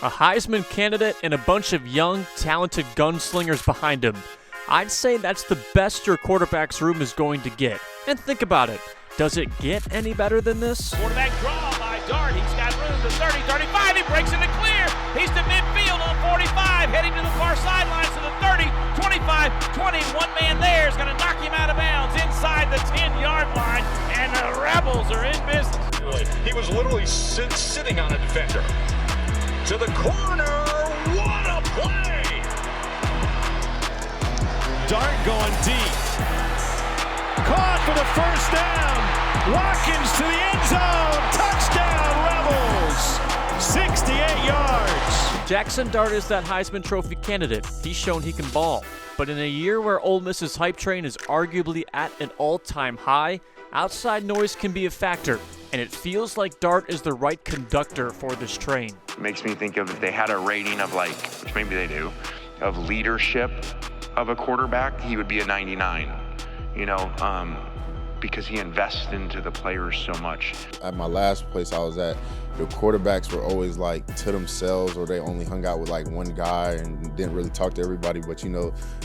A Heisman candidate and a bunch of young, talented gunslingers behind him. I'd say that's the best your quarterback's room is going to get. And think about it. Does it get any better than this? Quarterback draw by Dart. He's got room to 30, 35. He breaks into clear. He's to midfield on 45, heading to the far sidelines to the 30, 25, 20. One man there is going to knock him out of bounds inside the 10-yard line, and the Rebels are in business. He was literally sitting on a defender. To the corner. What a play! Dart going deep. Caught for the first down. Watkins to the end zone. Touchdown, Rebels. 68 yards. Jackson Dart is that Heisman Trophy candidate. He's shown he can ball. But in a year where Ole Miss's hype train is arguably at an all-time high, outside noise can be a factor, and it feels like Dart is the right conductor for this train. It makes me think of if they had a rating of which maybe they do, of leadership of a quarterback, he would be a 99, because he invests into the players so much. At my last place I was at, the quarterbacks were always to themselves, or they only hung out with one guy and didn't really talk to everybody. But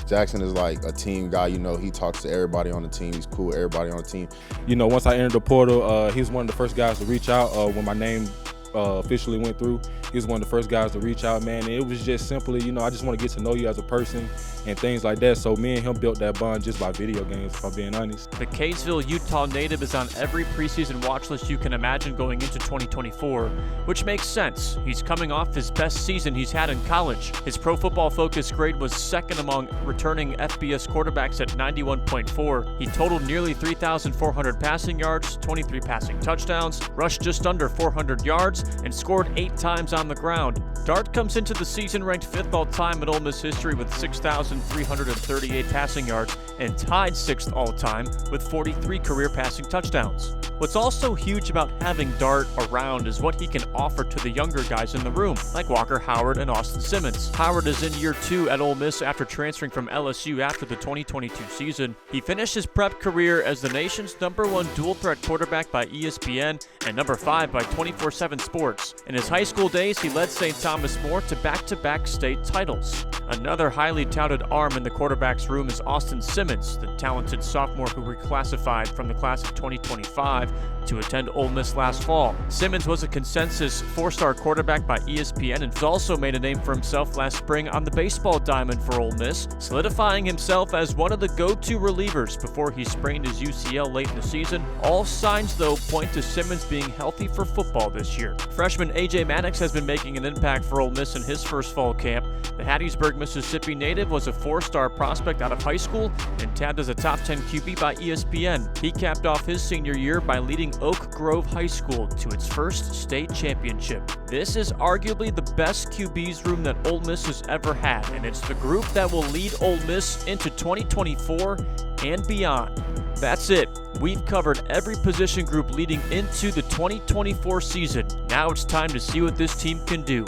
Jackson is a team guy. He talks to everybody on the team. He's cool with everybody on the team. Once I entered the portal, he was one of the first guys to reach out when my name officially went through. He was one of the first guys to reach out, man. And it was just simply, I just want to get to know you as a person and things like that. So me and him built that bond just by video games, if I'm being honest. The Kaysville, Utah native is on every preseason watch list you can imagine going into 2024, which makes sense. He's coming off his best season he's had in college. His Pro Football Focus grade was second among returning FBS quarterbacks at 91.4. He totaled nearly 3,400 passing yards, 23 passing touchdowns, rushed just under 400 yards, and scored 8 times on the ground. Dart comes into the season ranked 5th all-time in Ole Miss history with 6,338 passing yards and tied 6th all-time with 43 career passing touchdowns. What's also huge about having Dart around is what he can offer to the younger guys in the room, like Walker Howard and Austin Simmons. Howard is in year 2 at Ole Miss after transferring from LSU after the 2022 season. He finished his prep career as the nation's #1 dual-threat quarterback by ESPN and #5 by 24/7 Sports. In his high school days, he led St. Thomas More to back-to-back state titles. Another highly touted arm in the quarterback's room is Austin Simmons, the talented sophomore who reclassified from the class of 2025 to attend Ole Miss last fall. Simmons was a consensus 4-star quarterback by ESPN and has also made a name for himself last spring on the baseball diamond for Ole Miss, solidifying himself as one of the go-to relievers before he sprained his UCL late in the season. All signs, though, point to Simmons being healthy for football this year. Freshman A.J. Maddox has been making an impact for Ole Miss in his first fall camp. The Hattiesburg, Mississippi native was a 4-star prospect out of high school and tabbed as a top 10 QB by ESPN. He capped off his senior year by leading Oak Grove High School to its first state championship. This is arguably the best QB's room that Ole Miss has ever had, and it's the group that will lead Ole Miss into 2024 and beyond. That's it. We've covered every position group leading into the 2024 season. Now it's time to see what this team can do.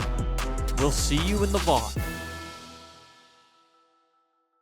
We'll see you in the Vaughn.